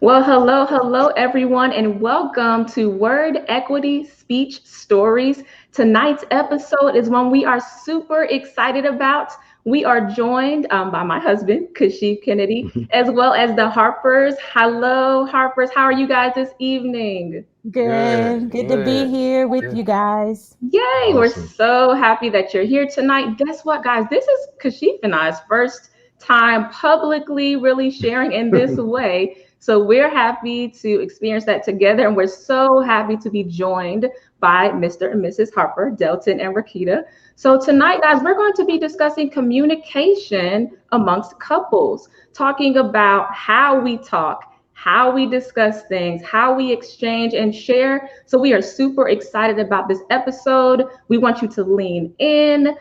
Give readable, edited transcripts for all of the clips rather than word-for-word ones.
Well, hello, everyone, and welcome to Word Equity Speech Stories. Tonight's episode is one we are super excited about. We are joined by my husband, Kashif Kennedy, as well as the Harpers. Hello, Harpers. How are you guys this evening? Good. Good to be here with Good. you guys. Yay, we're Awesome. so happy that you're here tonight. Guess what, guys? This is Kashif and I's first time publicly really sharing in this way. So we're happy to experience that together. And we're so happy to be joined by Mr. and Mrs. Harper, Delton and Rakita. So tonight, guys, we're going to be discussing communication amongst couples, talking about how we talk, how we discuss things, how we exchange and share. So we are super excited about this episode. We want you to lean in,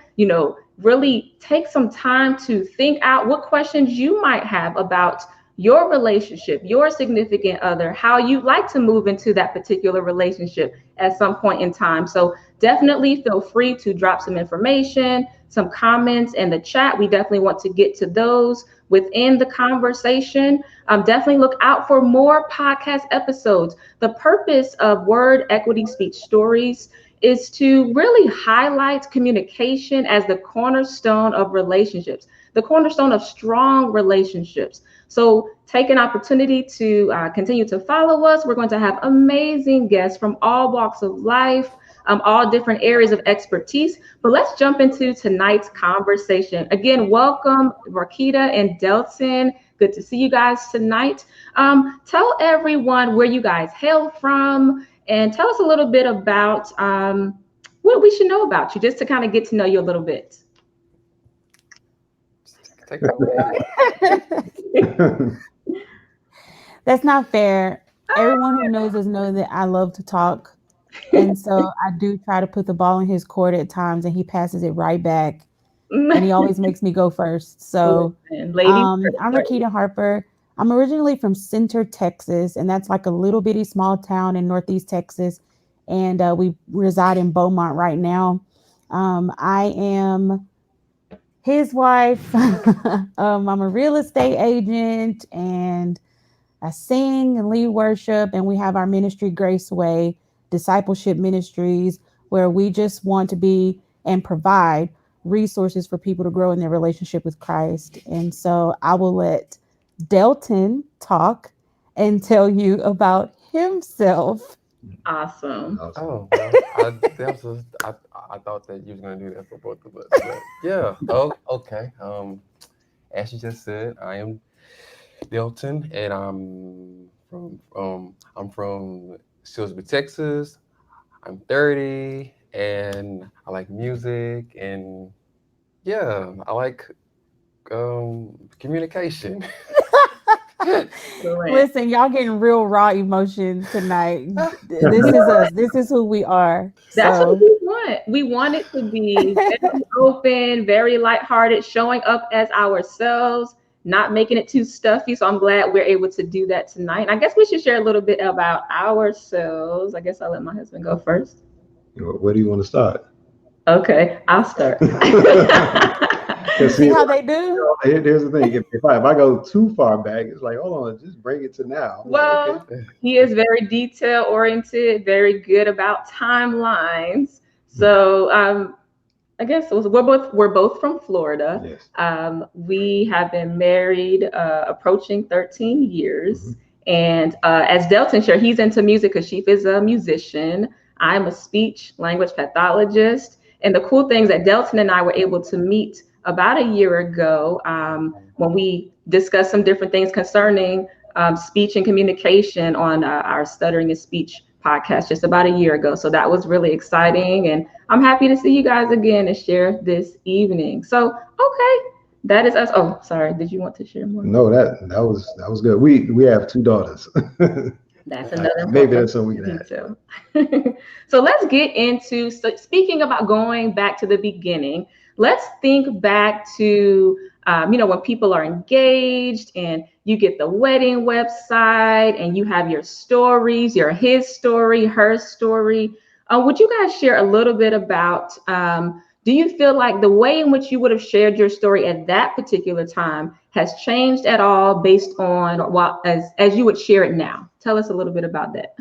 really take some time to think out what questions you might have about your relationship, your significant other, how you'd like to move into that particular relationship at some point in time. So definitely feel free to drop some information, some comments in the chat. We definitely want to get to those within the conversation. Definitely look out for more podcast episodes. The purpose of Word Equity Speech Stories is to really highlight communication as the cornerstone of relationships, the cornerstone of strong relationships. So take an opportunity to continue to follow us. We're going to have amazing guests from all walks of life, all different areas of expertise. But let's jump into tonight's conversation. Again, welcome, Rakita and Delton. Good to see you guys tonight. Tell everyone where you guys hail from and tell us a little bit about what we should know about you, just to kind of get to know you a little bit. Take it away. That's not fair. Everyone who knows us knows that I love to talk. And so I do try to put the ball in his court at times and he passes it right back. And he always makes me go first. So Listen, ladies I'm first. Rakita Harper. I'm originally from Center, Texas, and that's like a little bitty small town in Northeast Texas. And we reside in Beaumont right now. I am his wife. I'm a real estate agent and I sing and lead worship. And we have our ministry, Grace Way Discipleship Ministries, where we just want to be and provide resources for people to grow in their relationship with Christ. And so I will let Delton talk and tell you about himself. Awesome. Awesome. Oh. Oh well, I thought that you was gonna do that for both of us, but yeah. Oh, okay. As you just said, I am Delton, and I'm from Silsbee, Texas. I'm 30, and I like music, and yeah, I like communication. Excellent. Listen, y'all getting real raw emotion tonight. This is us. This is who we are. That's what So we want. We want it to be very open, very lighthearted, showing up as ourselves, not making it too stuffy. So I'm glad we're able to do that tonight. I guess we should share a little bit about ourselves. I guess I'll let my husband go first. Where do you want to start? Okay, I'll start. Because see see, how they do? here's the thing: if I go too far back, it's like, hold on, just bring it to now. I'm like, Well, okay. he is very detail oriented, very good about timelines. So I guess we're both from Florida. Yes. We have been married approaching 13 years. Mhm. And as Delton shared, he's into music because Sheaf is a musician. I'm a speech language pathologist. And the cool things that Delton and I were able to meet about a year ago when we discussed some different things concerning speech and communication on our Stuttering and Speech podcast just about a year ago. So that was really exciting. And I'm happy to see you guys again and share this evening. So, okay, that is us. Oh, sorry. Did you want to share more? No, that was good. We have two daughters. That's another Maybe important that's something we can add. detail. So let's get into speaking about going back to the beginning. Let's think back to when people are engaged and you get the wedding website and you have your stories, your his story, her story. Would you guys share a little bit about? Do you feel like the way in which you would have shared your story at that particular time has changed at all based on what as you would share it now? Tell us a little bit about that.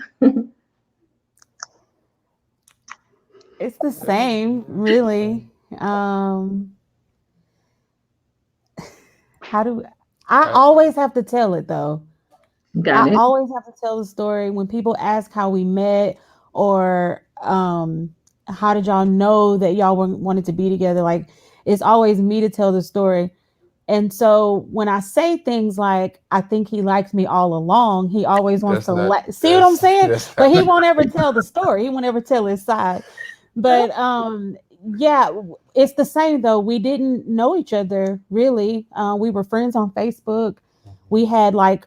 It's the same, really. How do I always have to tell it though? Got I it. always have to tell the story when people ask how we met or how did y'all know that y'all wanted to be together. Like it's always me to tell the story. And so when I say things like I think he likes me all along, he always wants That's to not. see what I'm saying? That's But not. he won't ever tell the story. He won't ever tell his side. But yeah, it's the same though. We didn't know each other really. We were friends on Facebook. We had like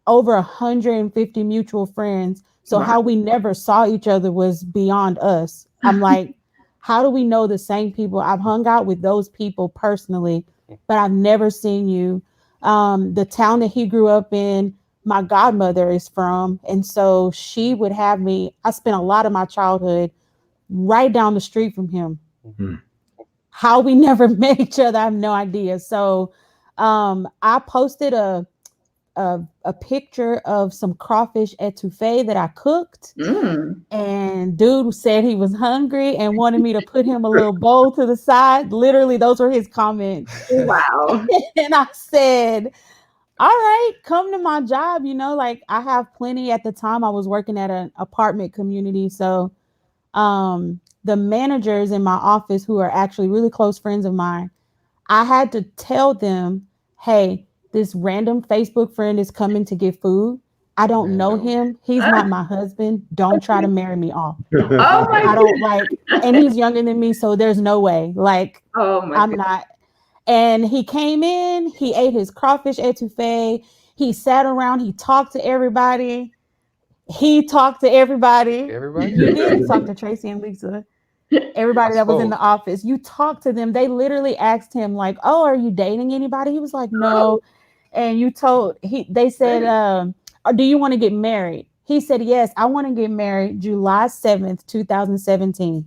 over 150 mutual friends. So Wow. how we never saw each other was beyond us. I'm like, how do we know the same people? I've hung out with those people personally, but I've never seen you. The town that he grew up in, my godmother is from. And so she would have me, I spent a lot of my childhood right down the street from him. Hmm. How we never met each other, I have no idea. So I posted a picture of some crawfish etouffee that I cooked. Mm. And dude said he was hungry and wanted me to put him a little bowl to the side. Literally, those were his comments. Wow. And I said, all right, come to my job. You know, like I have plenty at the time. I was working at an apartment community. So the managers in my office, who are actually really close friends of mine, I had to tell them, hey, this random Facebook friend is coming to get food. I don't know Random. him. He's not my husband. Don't try to marry me off. Oh my I don't like, and goodness. he's younger than me. So there's no way. Like, Oh my I'm goodness. not. And he came in, he ate his crawfish etouffee. He sat around, he talked to everybody. He talked to everybody. Everybody. You did talk to Tracy and Lisa, I everybody that was in spoke. the office. You talked to them. They literally asked him, like, oh, are you dating anybody? He was like, Oh, no. And you told they said, man. do you want to get married? He said, yes, I want to get married July 7th, 2017.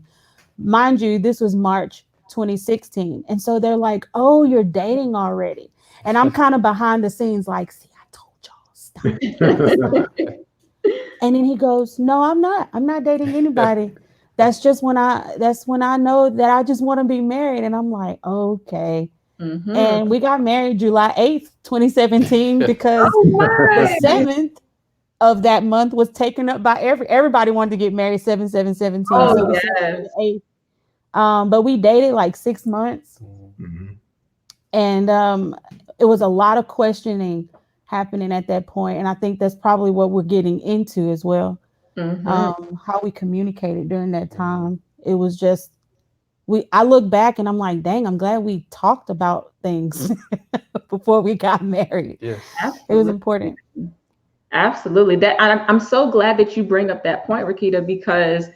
Mind you, this was March 2016. And so they're like, oh, you're dating already. And I'm kind of behind the scenes, like, see, I told y'all, stop. And then he goes, no, I'm not. I'm not dating anybody. That's when I know that I just want to be married. And I'm like, okay. Mm-hmm. And we got married July 8th, 2017, because Oh the my. 7th of that month was taken up by everybody wanted to get married 7/7/17. Oh So we celebrated yes. the 8th. But we dated like 6 months, Mhm. and it was a lot of questioning happening at that point. And I think that's probably what we're getting into as well. Mm-hmm. How we communicated during that time. It was just I look back and I'm like, dang, I'm glad we talked about things before we got married. Yes. It was Absolutely. important. Absolutely. That I'm so glad that you bring up that point, Rakita, because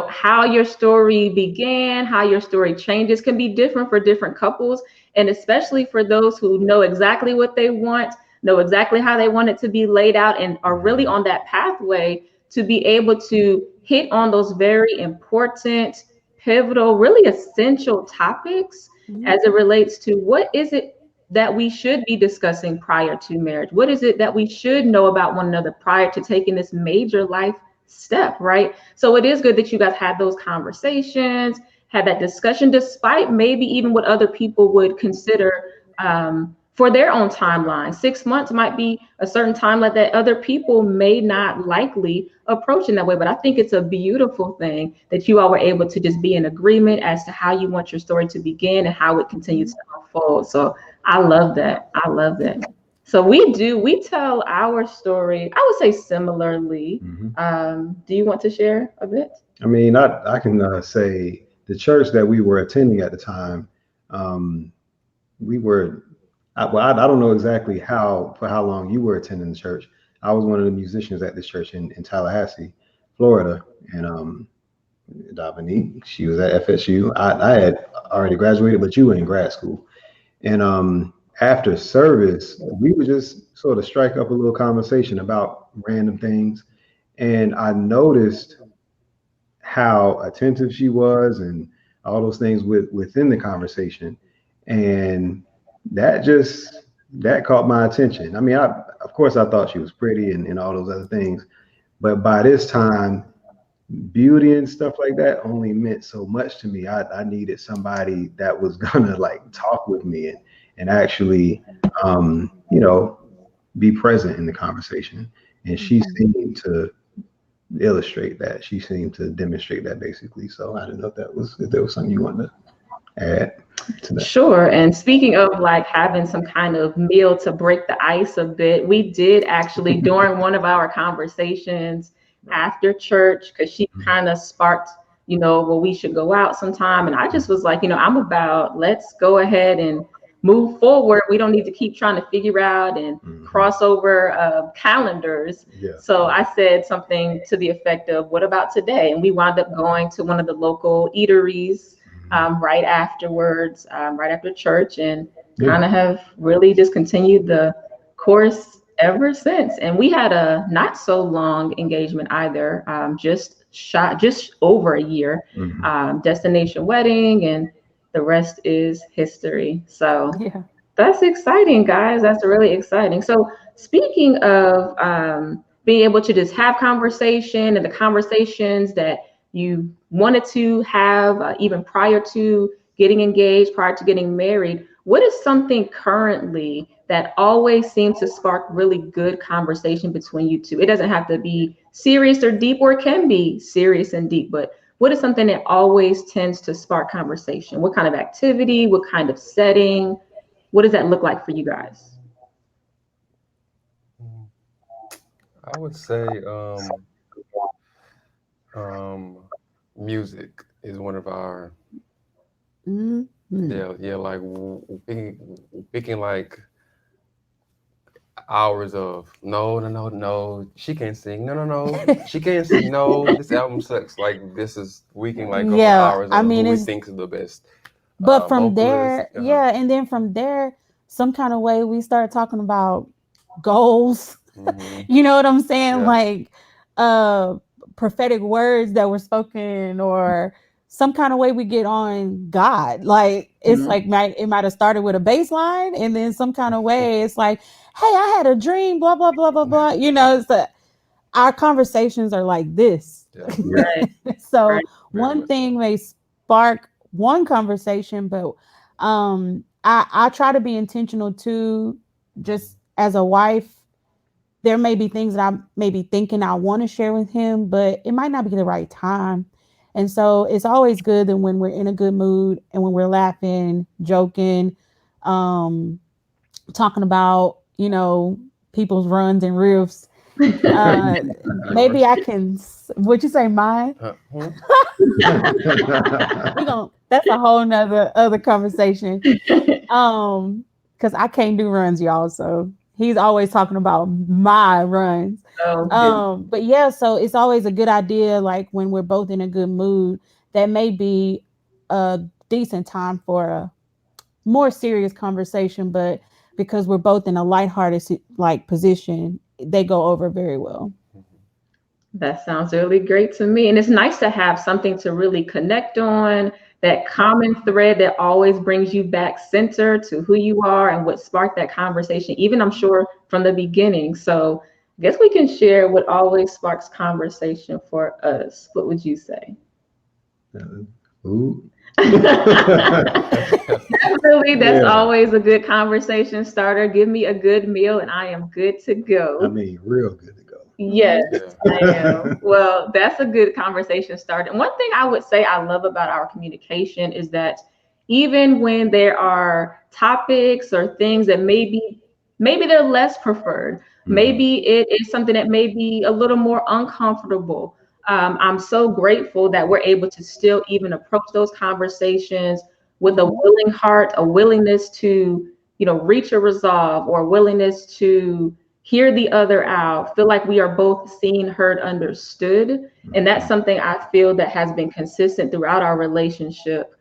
how your story began, how your story changes can be different for different couples, and especially for those who know exactly what they want, know exactly how they want it to be laid out, and are really on that pathway to be able to hit on those very important, pivotal, really essential topics Mhm. as it relates to what is it that we should be discussing prior to marriage? What is it that we should know about one another prior to taking this major life step, right? So it is good that you guys had those conversations, had that discussion, despite maybe even what other people would consider for their own timeline. 6 months might be a certain timeline that other people may not likely approach in that way. But I think it's a beautiful thing that you all were able to just be in agreement as to how you want your story to begin and how it continues Mhm. to unfold. So I love that. I love that. So we tell our story, I would say similarly. Mhm. Do you want to share a bit? I mean, I can say the church that we were attending at the time, um, we were, I don't know exactly for how long you were attending the church. I was one of the musicians at this church in Tallahassee, Florida, and Dominique, she was at FSU. I had already graduated, but you were in grad school. And after service, we would just sort of strike up a little conversation about random things. And I noticed how attentive she was and all those things within the conversation. And that just that caught my attention. I mean, of course I thought she was pretty and all those other things, but by this time, beauty and stuff like that only meant so much to me. I needed somebody that was gonna like talk with me and actually, you know, be present in the conversation. And she Mhm. seemed to illustrate that. She seemed to demonstrate that basically. So I didn't know if there was something you wanted to add to that. Sure. And speaking of like having some kind of meal to break the ice a bit, we did actually during one of our conversations after church, because she kind of sparked, well, we should go out sometime. And I just was like, I'm about, let's go ahead and move forward. We don't need to keep trying to figure out and Mhm. cross over calendars. Yeah. So I said something to the effect of, what about today? And we wound up going to one of the local eateries Mhm. right afterwards, right after church, and Yeah. kind of have really just continued the course ever since. And we had a not so long engagement either, just over a year, Mhm. destination wedding, and the rest is history. So Yeah. that's exciting, guys. That's really exciting. So, speaking of being able to just have conversation and the conversations that you wanted to have even prior to getting engaged, prior to getting married, what is something currently that always seems to spark really good conversation between you two? It doesn't have to be serious or deep, or it can be serious and deep, but what is something that always tends to spark conversation? What kind of activity? What kind of setting? What does that look like for you guys? Mm, I would say um, music is one of our Mhm. yeah like picking like hours of no, she can't sing, no, she can't sing, no, this album sucks, like this is we can like go for Yeah, hours I on who mean we it's think is the best but from vocalist. there, yeah, and then from there, some kind of way we start talking about goals. Hmm. You know what I'm saying? Yeah. Like uh prophetic words that were spoken, or some kind of way we get on God. Like it's Mhm. like it might have started with a bass line, and then some kind of way it's like, hey, I had a dream, blah blah blah blah blah. It's our conversations are like this. Yeah, Yeah. Right, So right. very one much so. thing may spark one conversation, but I try to be intentional too. Just as a wife, there may be things that I may be thinking I want to share with him, but it might not be the right time. And so it's always good that when we're in a good mood and when we're laughing, joking, um, talking about, people's runs and riffs, uh, maybe Yours. I can, would you say mine? Hmm? We gonna, that's a whole nother other conversation. Because I can't do runs, y'all. So he's always talking about my runs. Oh, good. But yeah, so it's always a good idea, like when we're both in a good mood, that may be a decent time for a more serious conversation, but because we're both in a lighthearted like position, they go over very well. That sounds really great to me. And it's nice to have something to really connect on, that common thread that always brings you back center to who you are and what sparked that conversation, even I'm sure from the beginning. So I guess we can share what always sparks conversation for us. What would you say? Ooh. Definitely, that's Yeah. always a good conversation starter. Give me a good meal and I am good to I go. mean, real good to go. Yes, Mhm. Yeah. I am. Well, that's a good conversation start. And one thing I would say I love about our communication is that even when there are topics or things that maybe they're less preferred, Mhm. maybe it is something that may be a little more uncomfortable. I'm so grateful that we're able to still even approach those conversations with a Mhm. willing heart, a willingness to, reach a resolve, or a willingness to hear the other out, feel like we are both seen, heard, understood. And that's Mhm. something I feel that has been consistent throughout our relationship,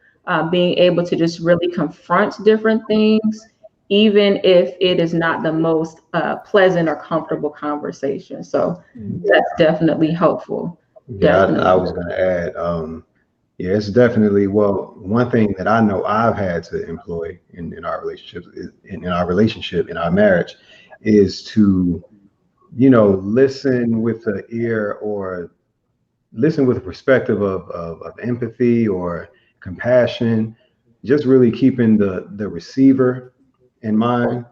being able to just really confront different things, even if it is not the most pleasant or comfortable conversation. So Mhm. that's definitely helpful. Yeah, I Definitely. was gonna add. Yeah, it's definitely, well, one thing that I know I've had to employ in our relationships, in our relationship, in our marriage, is to, listen with the ear, or listen with a perspective of empathy or compassion, just really keeping the receiver in mind,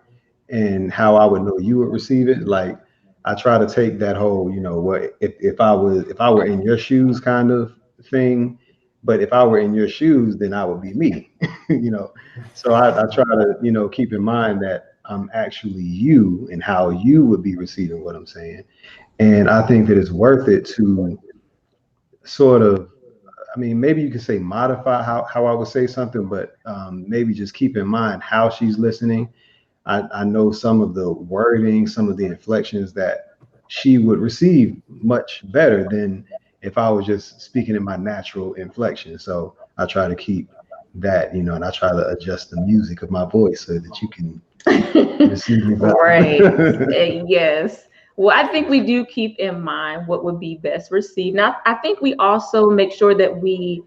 and how I would know you would receive it. Like, I try to take that whole, what if I were in your shoes kind of thing, but if I were in your shoes, then I would be me, you know. So I try to, keep in mind that I'm actually you and how you would be receiving what I'm saying. And I think that it's worth it to sort of, I mean, maybe you could say modify how I would say something, but maybe just keep in mind how she's listening. I know some of the wording, some of the inflections that she would receive much better than if I was just speaking in my natural inflection. So I try to keep that, and I try to adjust the music of my voice so that you can receive me Right. better. Yes. Well, I think we do keep in mind what would be best received. Now, I think we also make sure that we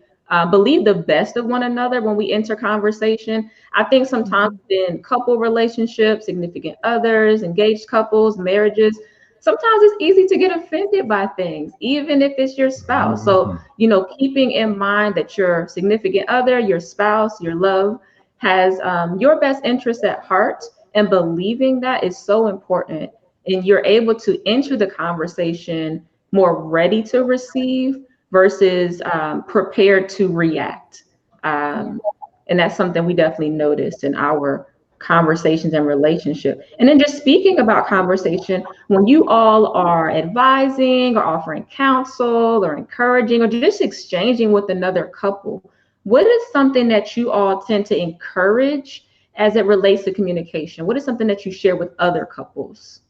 believe the best of one another when we enter conversation. I think sometimes Mhm. in couple relationships, significant others, engaged couples, marriages, sometimes it's easy to get offended by things, even if it's your spouse. So, Mhm. keeping in mind that your significant other, your spouse, your love has your best interest at heart, and believing that is so important. And you're able to enter the conversation more ready to receive versus prepared to react. Yeah. Um, and that's something we definitely noticed in our conversations and relationship. And then just speaking about conversation, when you all are advising or offering counsel or encouraging or just exchanging with another couple, what is something that you all tend to encourage as it relates to communication? What is something that you share with other couples?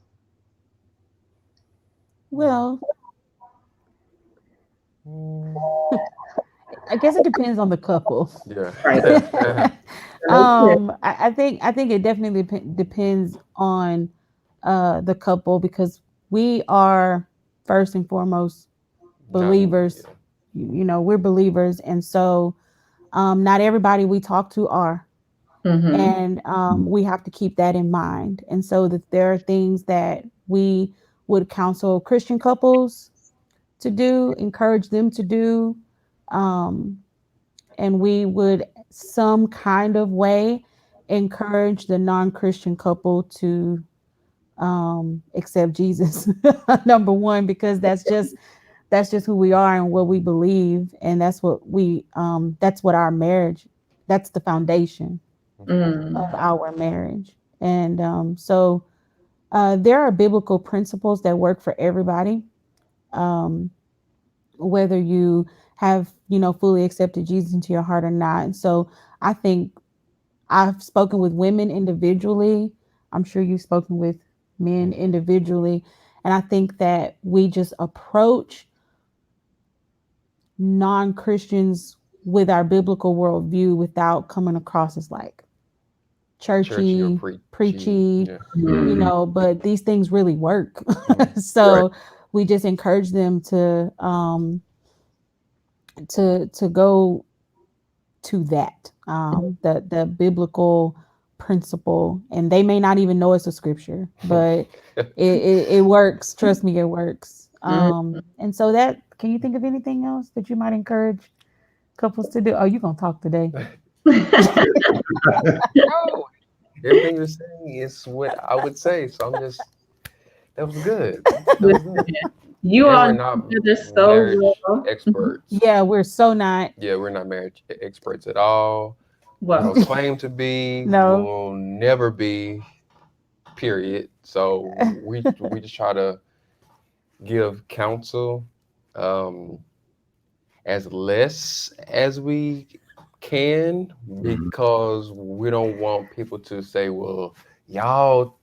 Well, Mm, I guess it depends on the couple. yeah. Right. Okay. I think it definitely depends on the couple, because we are first and foremost believers. Yeah. We're believers, and so not everybody we talk to are, Mm-hmm. and we have to keep that in mind. And so that there are things that we would counsel Christian couples to do, encourage them to do, um, and we would some kind of way encourage the non-Christian couple to accept Jesus. Number one, because that's just who we are and what we believe, and that's what our marriage, that's the foundation Mm. of our marriage. And so there are biblical principles that work for everybody, um, whether you have fully accepted Jesus into your heart or not. And so I think I've spoken with women individually. I'm sure you've spoken with men Mhm. individually. And I think that we just approach non Christians with our biblical worldview without coming across as like Churchy or churchy, preachy. preachy, Yeah. Mhm. but these things really work. Mhm. Right. So we just encourage them to go to that, the biblical principle, and they may not even know it's a scripture, but it works. Trust me, it works. Mm. And so that, can you think of anything else that you might encourage couples to do? Oh, you gonna talk today? No, everything you're saying is what I would say. So I'm just, that was good. That was Listen, good. you And all we're know not each other so marriage well. Mhm. experts. Yeah, we're so not. Yeah, we're not marriage experts at all. We Well, don't claim to be. No. We'll never be. Period. So we just try to give counsel, um, as less as we can, Mhm. because we don't want people to say, "Well, y'all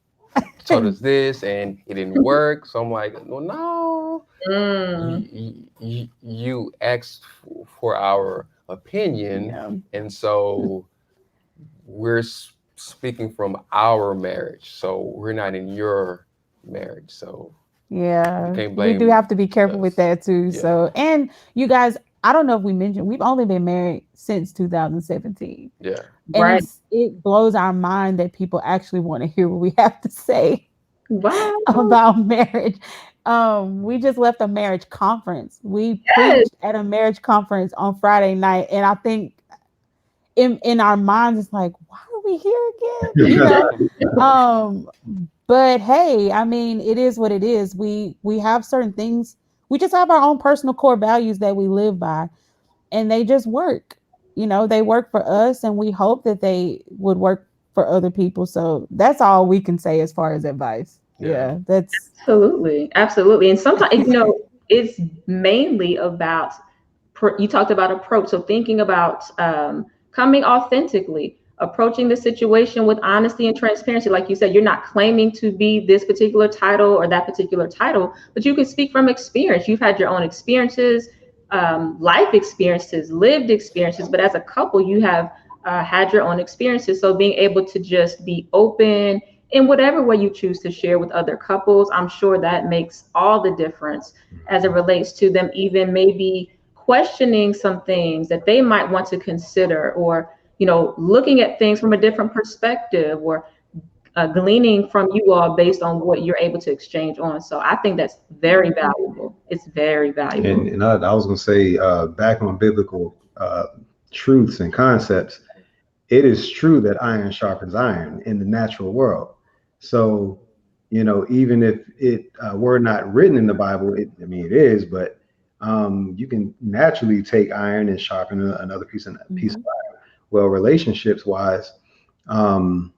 told us this and it didn't work." So I'm like, "Well, no, mm, you asked for our opinion, Yeah. and so we're speaking from our marriage. So we're not in your marriage. So you Yeah, can't we do blame have to be careful with us." that too. Yeah. So, and you guys, I don't know if we mentioned we've only been married since 2017. Yeah. And Right. it blows our mind that people actually want to hear what we have to say Wow. about marriage. We just left a marriage conference. We Yes. preached at a marriage conference on Friday night, and I think in our minds it's like, why are we here again? Um, but hey, I mean, it is what it is. We have certain things. We just have our own personal core values that we live by, and they just work. They work for us, and we hope that they would work for other people. So that's all we can say as far as advice. Yeah. Yeah, that's Absolutely, absolutely. And sometimes, it's mainly about, you talked about approach. So thinking about coming authentically, approaching the situation with honesty and transparency. Like you said, you're not claiming to be this particular title or that particular title, but you can speak from experience. You've had your own experiences, life experiences, lived experiences, but as a couple, you have had your own experiences. So being able to just be open in whatever way you choose to share with other couples, I'm sure that makes all the difference as it relates to them even maybe questioning some things that they might want to consider, or looking at things from a different perspective, or gleaning from you all based on what you're able to exchange on. So I think that's very valuable. It's very valuable. And I was going to say, back on biblical truths and concepts, it is true that iron sharpens iron in the natural world. So, even if it were not written in the Bible, I mean, it is, but you can naturally take iron and sharpen another piece of Mhm. iron. Well, relationships wise, um,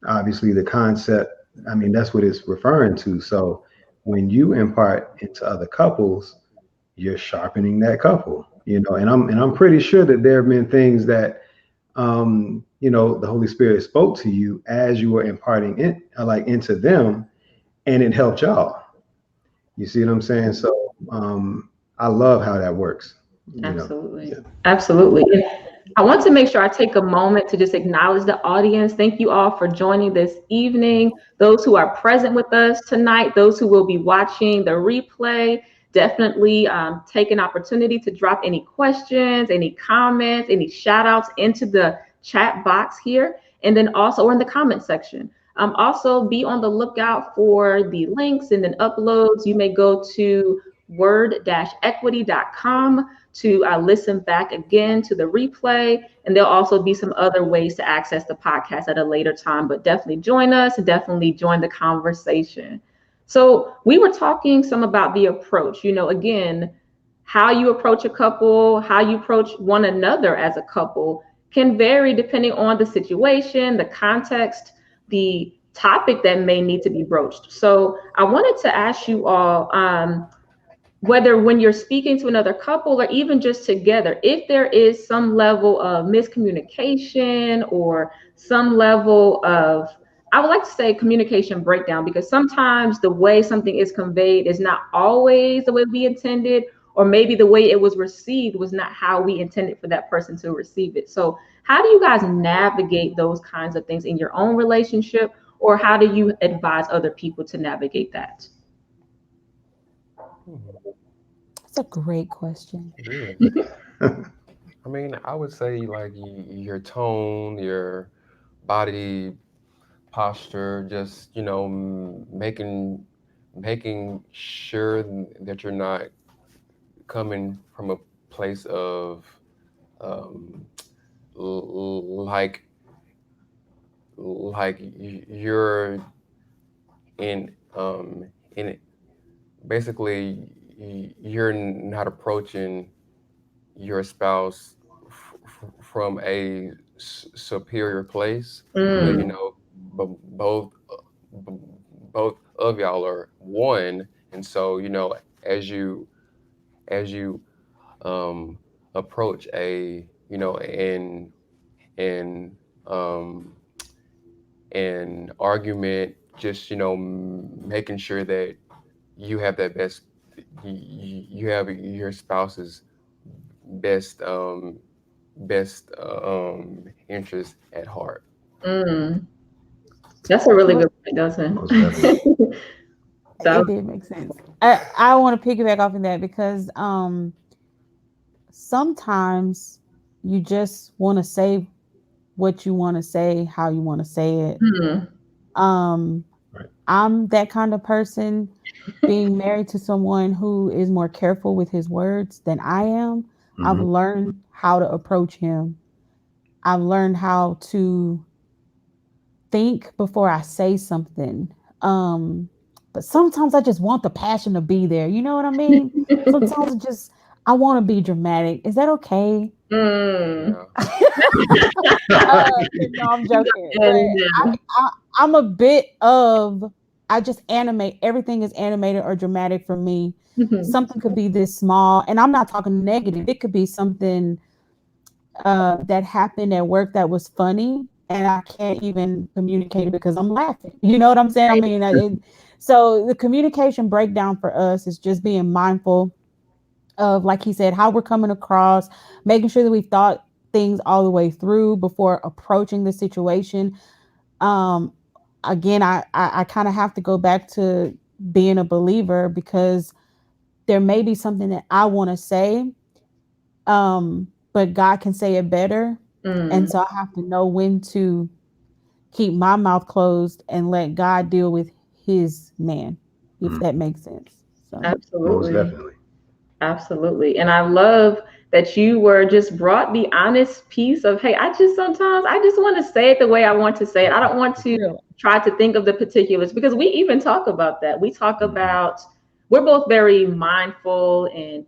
obviously the concept, I mean, that's what it's referring to. So when you impart into other couples, you're sharpening that couple, and I'm pretty sure that there have been things that the Holy Spirit spoke to you as you were imparting it, like into them, and it helped y'all. You see what I'm saying? So I love how that works. Absolutely. Yeah. Absolutely. And I want to make sure I take a moment to just acknowledge the audience. Thank you all for joining this evening. Those who are present with us tonight, those who will be watching the replay, definitely take an opportunity to drop any questions, any comments, any shout outs into the chat box here, and then also or in the comment section. Also, be on the lookout for the links and then uploads. You may go to word-equity.com to listen back again to the replay. And there'll also be some other ways to access the podcast at a later time, but definitely join us and definitely join the conversation. So we were talking some about the approach, again, how you approach a couple, how you approach one another as a couple can vary depending on the situation, the context, the topic that may need to be broached. So I wanted to ask you all, whether when you're speaking to another couple or even just together, if there is some level of miscommunication or some level of, I would like to say communication breakdown, because sometimes the way something is conveyed is not always the way we intended, or maybe the way it was received was not how we intended for that person to receive it. So how do you guys navigate those kinds of things in your own relationship, or how do you advise other people to navigate that? Hmm. That's a great question. It is. I mean, I would say like your tone, your body posture, just making sure that you're not coming from a place of um, like you're in basically you're not approaching your spouse from a superior place, but Mm, but b- both of y'all are one, and so as you as you um approach a and um an argument, just making sure that you have that best you have your spouse's best interest at heart. mm. That's a really What good point, Dustin. Most definitely. That it did make sense. I want to piggyback off of that because sometimes you just want to say what you want to say, how you want to say it. Hmm. Um, Right. I'm that kind of person. Being married to someone who is more careful with his words than I am, I've Hmm. learned how to approach him. I've learned how to think before I say something. Um, but sometimes I just want the passion to be there. You know what I mean? Sometimes I want to be dramatic. Is that okay? Mm. Yeah. No, I'm joking. But And I'm a bit of I just animate. Everything is animated or dramatic for me. Mhm. Something could be this small, and I'm not talking negative. It could be something that happened at work that was funny, and I can't even communicate it because I'm laughing. You know what I'm saying? I mean, so the communication breakdown for us is just being mindful of, like he said, how we're coming across, making sure that we've thought things all the way through before approaching the situation. Um, Again, I kind of have to go back to being a believer because there may be something that I want to say, but God can say it better. And Mm. so I have to know when to keep my mouth closed and let God deal with his man, if that makes sense. So, Most Absolutely. definitely. Absolutely. And I love that you were just brought the honest piece of, hey, I just want to say it the way I want to say it. I don't want to really. try to think of the particulars because we even talk about that. We talk Hmm. about, we're both very mindful and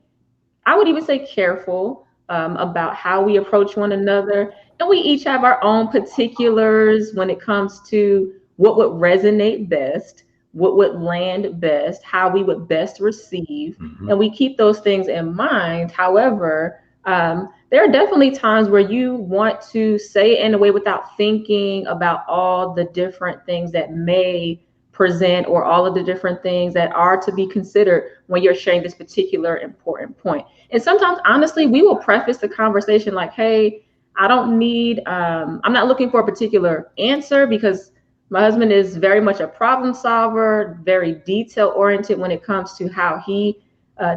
I would even say careful about how we approach one another. And we each have our own particulars when it comes to what would resonate best, what would land best, how we would best receive. Hmm. And we keep those things in mind. However, there are definitely times where you want to say it in a way without thinking about all the different things that may present or all of the different things that are to be considered when you're sharing this particular important point. And sometimes, honestly, we will preface the conversation like, hey, I don't need, I'm not looking for a particular answer because my husband is very much a problem solver, very detail oriented when it comes to how he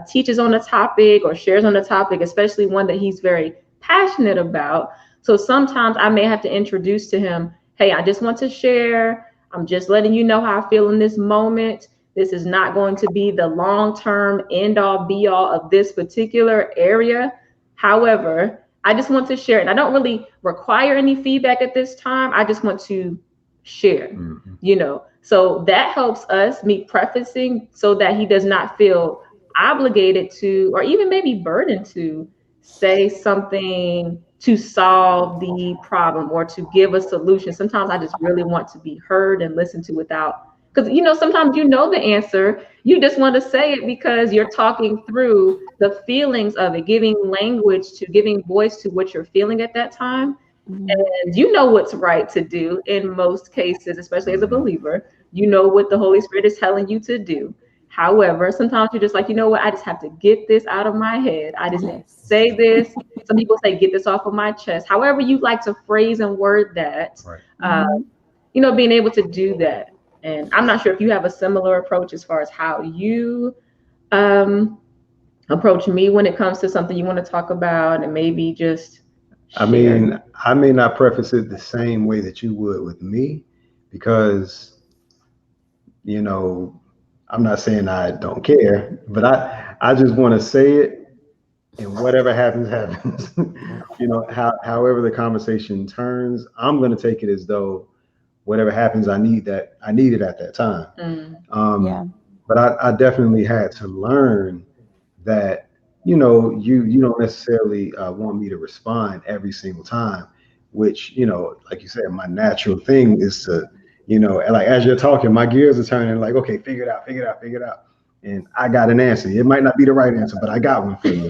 teaches on a topic or shares on a topic, especially one that he's very passionate about. So sometimes I may have to introduce to him, hey, I just want to share. I'm just letting you know how I feel in this moment. This is not going to be the long term end all be all of this particular area. However, I just want to share it. I don't really require any feedback at this time. I just want to share, Hmm. So that helps us, me prefacing, so that he does not feel obligated to, or even maybe burdened to say something to solve the problem or to give a solution. Sometimes I just really want to be heard and listened to without, because sometimes you know the answer, you just want to say it because you're talking through the feelings of it, giving language to, giving voice to what you're feeling at that time. Mhm. And you know what's right to do in most cases, especially as a Hmm. believer. You know what the Holy Spirit is telling you to do. However, sometimes you're just like, you know what, I just have to get this out of my head. I just need to Yes. say this. Some people say, get this off of my chest. However, you like to phrase and word that, Right. uh, Mhm. being able to do that. And I'm not sure if you have a similar approach as far as how you um, approach me when it comes to something you want to talk about and maybe just I share. mean, I may not preface it the same way that you would with me because, you know, I'm not saying I don't care, but I just want to say it and whatever happens, happens. However the conversation turns, I'm going to take it as though whatever happens, I need it at that time. Mm, Um, Yeah. but I definitely had to learn that you don't necessarily want me to respond every single time, which like you said, my natural thing is to and like as you're talking, my gears are turning like, okay, figure it out, figure it out, figure it out, and I got an answer. It might not be the right answer, but I got one for you.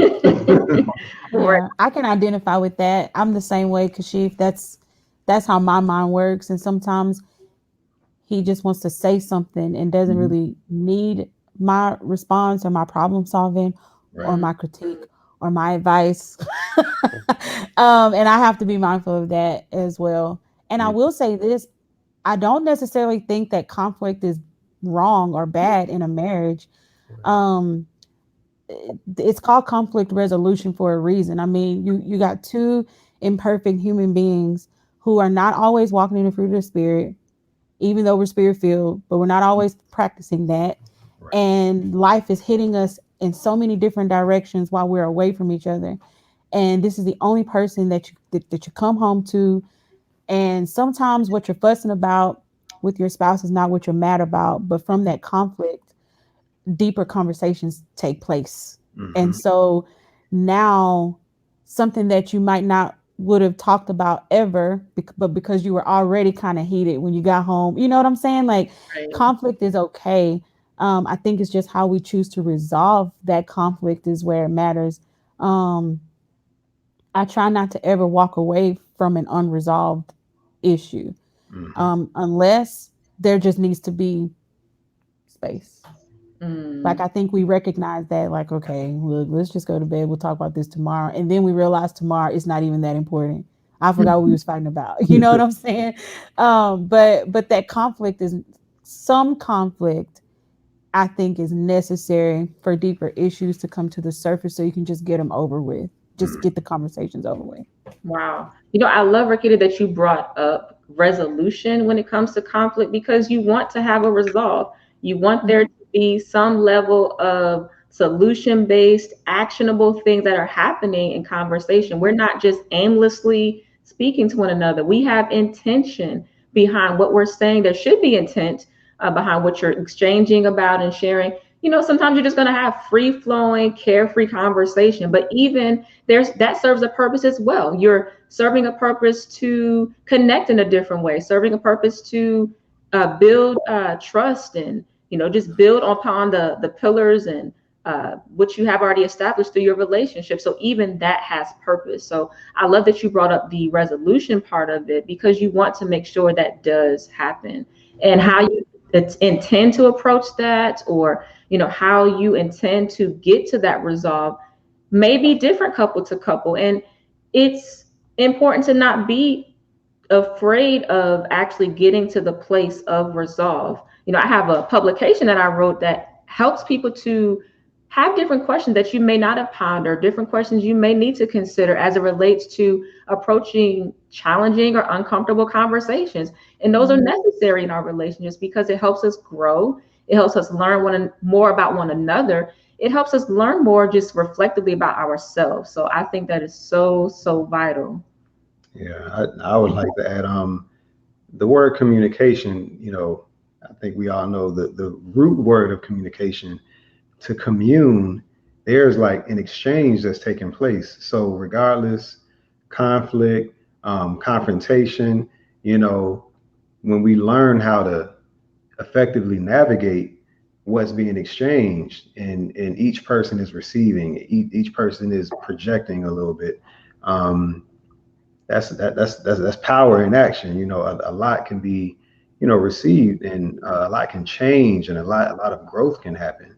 right. Yeah, I can identify with that. I'm the same way, Kashif. That's how my mind works. And sometimes he just wants to say something and doesn't Mhm. really need my response or my problem solving or Right. Mm, my critique or my advice. And I have to be mindful of that as well. And I Mhm. will say this, I don't necessarily think that conflict is wrong or bad in a marriage. Right. Um, it's called conflict resolution for a reason. I mean, you got two imperfect human beings who are not always walking in the fruit of the spirit, even though we're spirit filled, but we're not always practicing that. Right. And life is hitting us in so many different directions while we're away from each other. And this is the only person that you come home to. And sometimes what you're fussing about with your spouse is not what you're mad about, but from that conflict, deeper conversations take place. Hmm. And so now something that you might not would have talked about ever, but because you were already kind of heated when you got home, you know what I'm saying? Like Right. conflict is okay. I think it's just how we choose to resolve that conflict is where it matters. Um, I try not to ever walk away from an unresolved issue, Hmm. unless there just needs to be space. Like Mm. I think we recognize that, like, okay, look, let's just go to bed. We'll talk about this tomorrow, and then we realize tomorrow it's not even that important. I forgot what we was fighting about. You know what I'm saying? But that conflict is some conflict. I think is necessary for deeper issues to come to the surface, so you can just get them over with. Just get the conversations over with. Wow. I love, Rakita, that you brought up resolution when it comes to conflict because you want to have a resolve. You want there Mhm. to be some level of solution based, actionable things that are happening in conversation. We're not just aimlessly speaking to one another, we have intention behind what we're saying. There should be intent behind what you're exchanging about and sharing. Sometimes you're just going to have free flowing, carefree conversation, but even that serves a purpose as well. You're serving a purpose to connect in a different way, serving a purpose to build trust and just build upon the pillars and what you have already established through your relationship. So even that has purpose. So I love that you brought up the resolution part of it because you want to make sure that does happen. And how Mhm. you intend to approach that, or how you intend to get to that resolve may be different couple to couple. And it's important to not be afraid of actually getting to the place of resolve. I have a publication that I wrote that helps people to have different questions that you may not have pondered, different questions you may need to consider as it relates to approaching challenging or uncomfortable conversations. And those are Mhm. necessary in our relationships because it helps us grow. It helps us learn more about one another. It helps us learn more just reflectively about ourselves. So I think that is so, so vital. Yeah, I would like to add the word communication. I think we all know the root word of communication to commune. There's like an exchange that's taking place. So regardless, conflict, confrontation, you know, when we learn how to effectively navigate what's being exchanged and each person is receiving, each person is projecting a little bit. Um, that's power in action. A lot can be, received, and a lot can change, and a lot of growth can happen.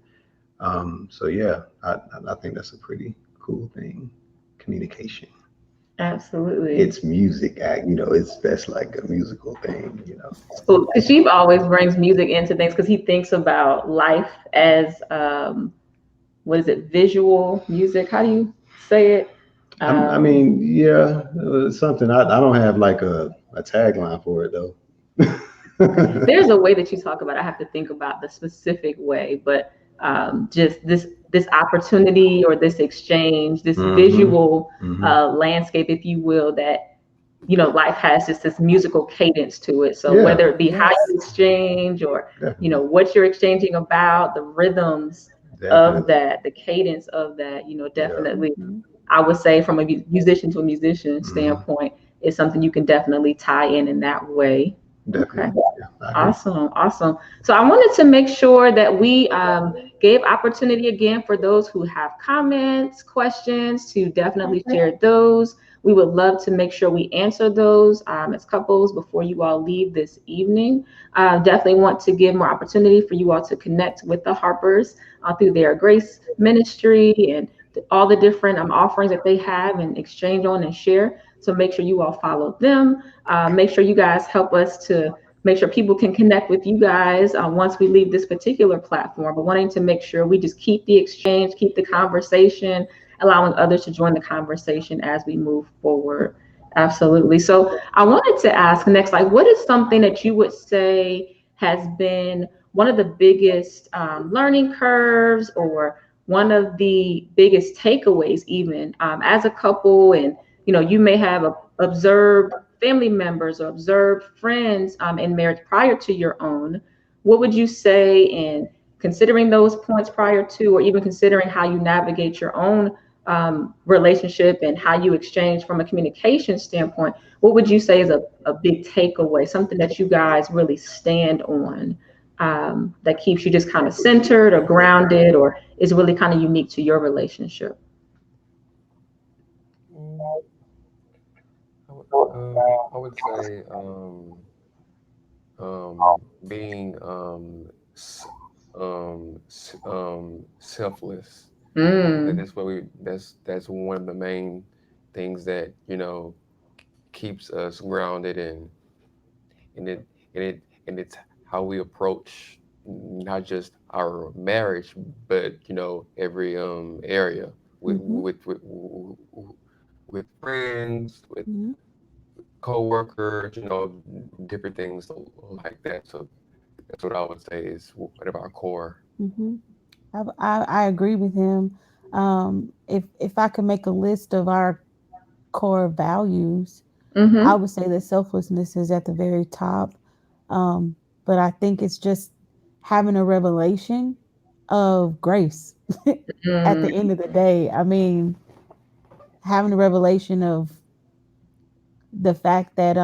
So yeah, I think that's a pretty cool thing. Communication. Absolutely. It's music act. It's that's like a musical thing. So Kashif always brings music into things because he thinks about life as what is it, visual music? How do you say it? I Um, mean, yeah, it's something. I don't have like a tagline for it though. there's a way that you talk about it. I have to think about the specific way, but just this opportunity or this exchange, this Hmm. visual Hmm. landscape, if you will, that life has just this musical cadence to it. So Yeah, whether it be how Yes. you exchange or definitely, what you're exchanging about, the rhythms of definitely. that, the cadence of that, Yeah. definitely Mhm. I would say from a musician to a musician Hmm. standpoint is something you can definitely tie in that way. Okay. Definitely. Yeah, I agree. Awesome, awesome. So I wanted to make sure that we gave opportunity again for those who have comments, questions, to definitely share those. We would love to make sure we answer those as couples before you all leave this evening. Definitely want to give more opportunity for you all to connect with the Harpers through their Grace Ministry and all the different offerings that they have and exchange on and share. So make sure you all follow them. Make sure you guys help us to make sure people can connect with you guys once we leave this particular platform, but wanting to make sure we just keep the exchange, keep the conversation, allowing others to join the conversation as we move forward. Absolutely. So I wanted to ask next, like, what is something that you would say has been one of the biggest learning curves, or one of the biggest takeaways, even as a couple? And, you may have observed family members or observed friends in marriage prior to your own. What would you say, in considering those points prior to, or even considering how you navigate your own relationship and how you exchange from a communication standpoint, what would you say is a big takeaway, something that you guys really stand on, that keeps you just kind of centered or grounded, or is really kind of unique to your relationship? I would say being selfless. Mm, That's what that's one of the main things that keeps us grounded, and it's how we approach not just our marriage, but every area with Mm-hmm. with friends, with Mm-hmm. co-workers, different things like that. So that's what I would say is one of our core. Mm-hmm. I agree with him. If I could make a list of our core values, I mm-hmm, would say that selflessness is at the very top. Um, but I think it's just having a revelation of grace at the mm, end of the day. I mean, having a revelation of the fact that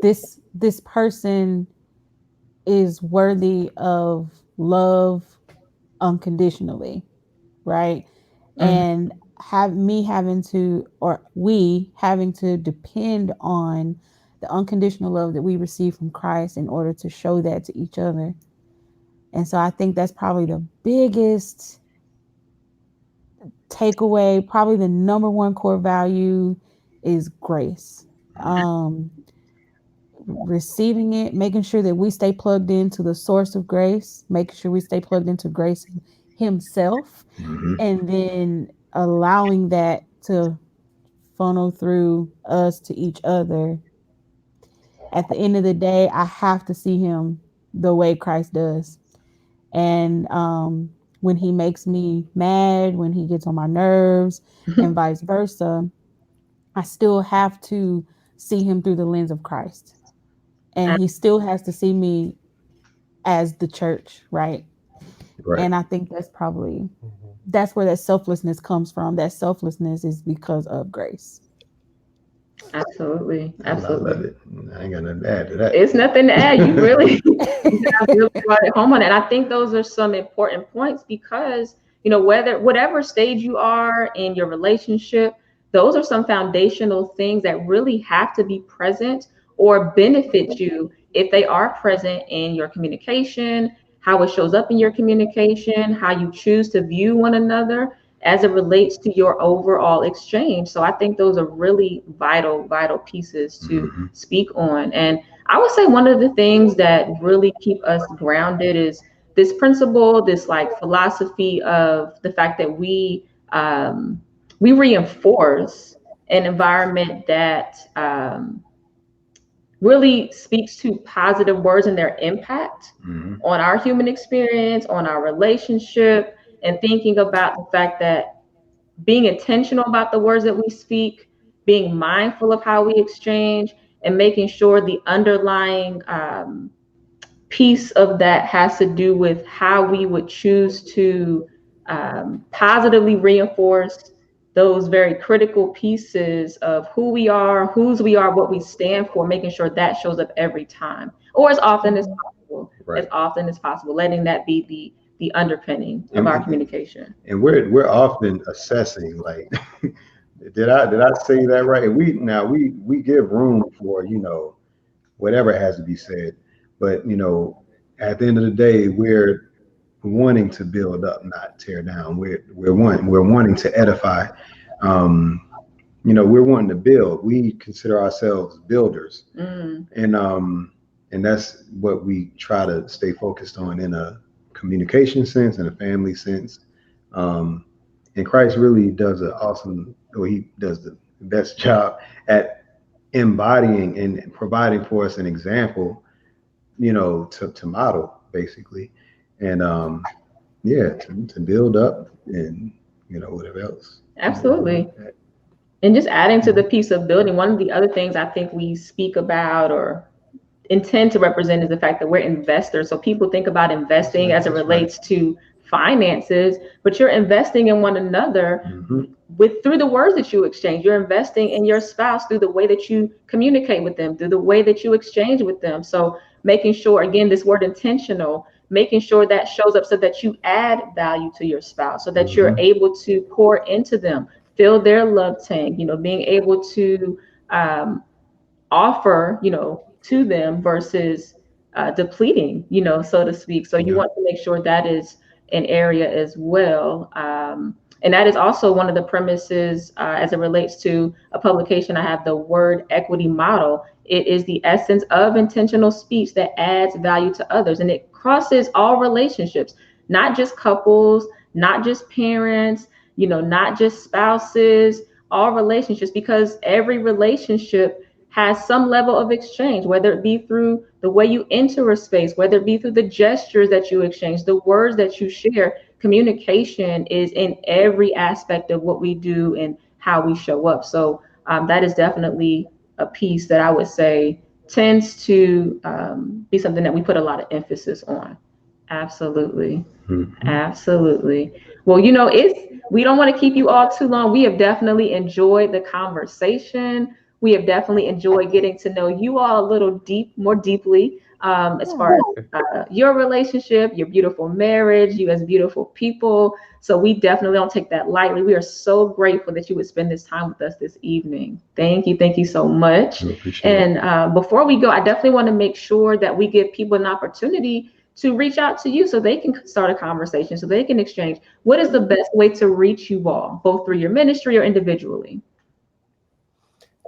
this person is worthy of love unconditionally, right? mm, And have me having to, or we having to depend on the unconditional love that we receive from Christ in order to show that to each other. And so I think that's probably the biggest takeaway. Probably the number one core value is grace. Um, Receiving it, making sure that we stay plugged into the source of grace, making sure we stay plugged into grace himself, Hmm. and then allowing that to funnel through us to each other. At the end of the day, I have to see him the way Christ does. And when he makes me mad, when he gets on my nerves, and vice versa, I still have to see him through the lens of Christ. And he still has to see me as the church, right? Right. And I think Mhm. that's where that selflessness comes from. That selflessness is because of grace. absolutely, I absolutely. love it. I ain't got nothing to add to that. It's nothing to add. You really, you guys really brought it home on it. And I think those are some important points because, whatever stage you are in your relationship, those are some foundational things that really have to be present or benefit you if they are present in your communication, how it shows up in your communication, how you choose to view one another as it relates to your overall exchange. So I think those are really vital, vital pieces to Hmm. speak on. And I would say one of the things that really keep us grounded is this principle, this like philosophy of the fact that we reinforce an environment that really speaks to positive words and their impact Hmm. on our human experience, on our relationship, and thinking about the fact that being intentional about the words that we speak, being mindful of how we exchange, and making sure the underlying piece of that has to do with how we would choose to positively reinforce those very critical pieces of who we are, whose we are, what we stand for, making sure that shows up every time or as often as Mhm. possible, as Right. often as possible, letting that be the underpinning of And, our and communication. and we're often assessing like, did I say that right? And we give room for whatever has to be said, but at the end of the day, we're wanting to build up, not tear down. We're wanting to edify. Um, we're wanting to build. We consider ourselves builders, Mm. and that's what we try to stay focused on in a communication sense and a family sense. Um, and Christ really does an awesome, or he does the best job at embodying and providing for us an example, to model basically, and yeah, to build up and whatever else. Absolutely. And just adding to the piece of building, one of the other things I think we speak about or intend to represent is the fact that we're investors. So people think about investing as it relates to finances, but you're investing in one another Mm-hmm. through the words that you exchange. You're investing in your spouse through the way that you communicate with them, through the way that you exchange with them. So making sure, again, this word intentional, making sure that shows up so that you add value to your spouse, so that you're Mm-hmm. able to pour into them, fill their love tank, being able to um, offer, to them versus depleting, so to speak. So you Yeah. want to make sure that is an area as well. And that is also one of the premises as it relates to a publication. I have the word equity model. It is the essence of intentional speech that adds value to others. And it crosses all relationships, not just couples, not just parents, not just spouses, all relationships, because every relationship has some level of exchange, whether it be through the way you enter a space, whether it be through the gestures that you exchange, the words that you share. Communication is in every aspect of what we do and how we show up. So that is definitely a piece that I would say tends to be something that we put a lot of emphasis on. Absolutely. Mm-hmm. Absolutely. Well, we don't want to keep you all too long. We have definitely enjoyed the conversation. We have definitely enjoyed getting to know you all a little more deeply, as Yeah. far as your relationship, your beautiful marriage, you as beautiful people. So we definitely don't take that lightly. We are so grateful that you would spend this time with us this evening. Thank you. Thank you so much. I appreciate it. And before we go, I definitely want to make sure that we give people an opportunity to reach out to you so they can start a conversation, so they can exchange. What is the best way to reach you all, both through your ministry or individually?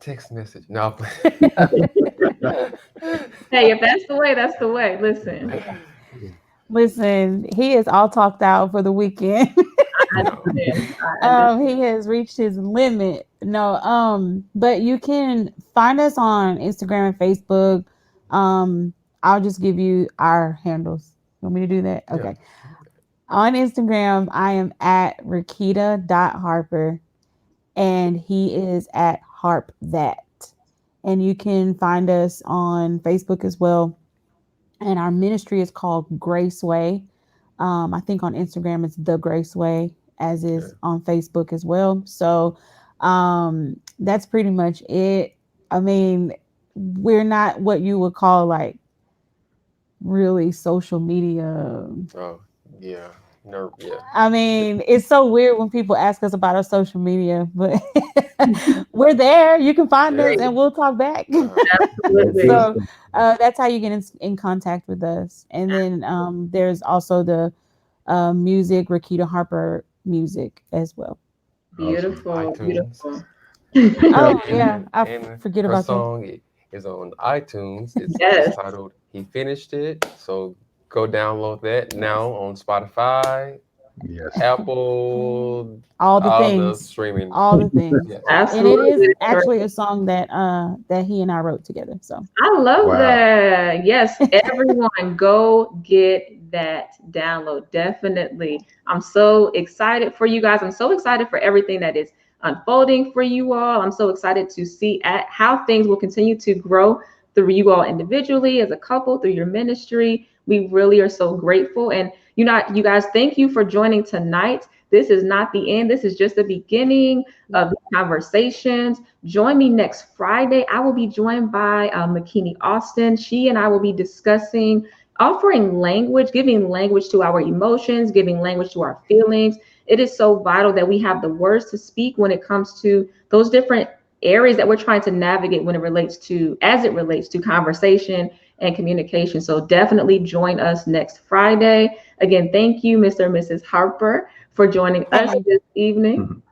Text message. No. Hey, if that's the way, that's the way. Listen, Listen, he is all talked out for the weekend. I No. understand. I understand. He has reached his limit. No, but you can find us on Instagram and Facebook. Um, I'll just give you our handles. You want me to do that? Yeah. Okay. On Instagram, I am at Rakita.Harper and he is at Harp That. And you can find us on Facebook as well. And our ministry is called Grace Way. I think on Instagram it's The Grace Way, as Okay. is on Facebook as well. So that's pretty much it. I mean, we're not what you would call like really social media. Oh, yeah. No, yeah. I mean, it's so weird when people ask us about our social media, but we're there. You can find us Yeah. and we'll talk back. That's good Absolutely. So stuff. that's how you get in contact with us. And then there's also the music, Rakita Harper music as well. Awesome. Beautiful, iTunes. beautiful. Oh yeah, And I and forget her about that. song is on iTunes. It's Yes. titled "He Finished It." So go download that now on Spotify, Yes. Apple, All the all the things, streaming. all the things, Yes. and it is Absolutely. actually a song that he and I wrote together. So I love Wow. that. Yes, everyone go get that download. Definitely. I'm so excited for you guys. I'm so excited for everything that is unfolding for you all. I'm so excited to see how things will continue to grow through you all individually, as a couple, through your ministry. We really are so grateful. And you guys, thank you for joining tonight. This is not the end. This is just the beginning of the conversations. Join me next Friday. I will be joined by McKinney Austin. She and I will be discussing offering language, giving language to our emotions, giving language to our feelings. It is so vital that we have the words to speak when it comes to those different areas that we're trying to navigate as it relates to conversation and communication. So definitely join us next Friday. Again, thank you, Mr. and Mrs. Harper, for joining us thank, this evening.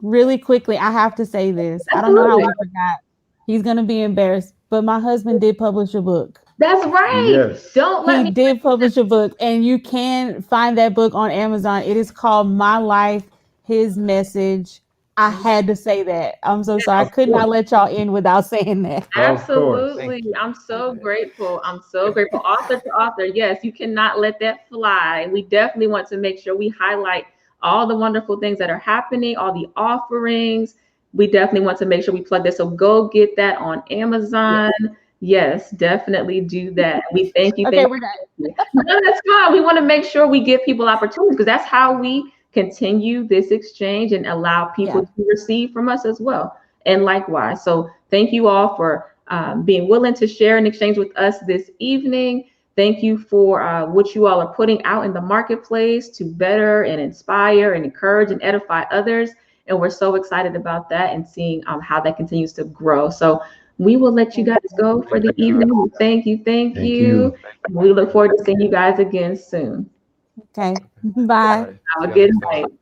really quickly, I have to say this. I don't know how Absolutely. we forgot. He's gonna be embarrassed, but my husband did publish a book. That's right. Yes. Don't let He me. did publish a book, and you can find that book on Amazon. It is called My Life, His Message. I had to say that. I'm so sorry. I Of could not course. let y'all in without saying that. Of course. Thank Absolutely. you. I'm Appreciate so that. grateful. I'm so grateful. Author to author. Yes, you cannot let that fly. We definitely want to make sure we highlight all the wonderful things that are happening, all the offerings. We definitely want to make sure we plug this. So go get that on Amazon. Yes. Yes, definitely do that. We thank you. Okay, Thank we're done. you. No, that's fine. We want to make sure we give people opportunities because that's how we continue this exchange and allow people Yeah. to receive from us as well. And likewise. So thank you all for being willing to share and exchange with us this evening. Thank you for what you all are putting out in the marketplace to better and inspire and encourage and edify others. And we're so excited about that and seeing how that continues to grow. So we will let you Thank guys you. go for Thank the you, guys. evening. Thank you. Thank Thank you. you. We look forward to seeing you guys again soon. Okay. Okay. All Bye. right. See Have a y'all good next time. night.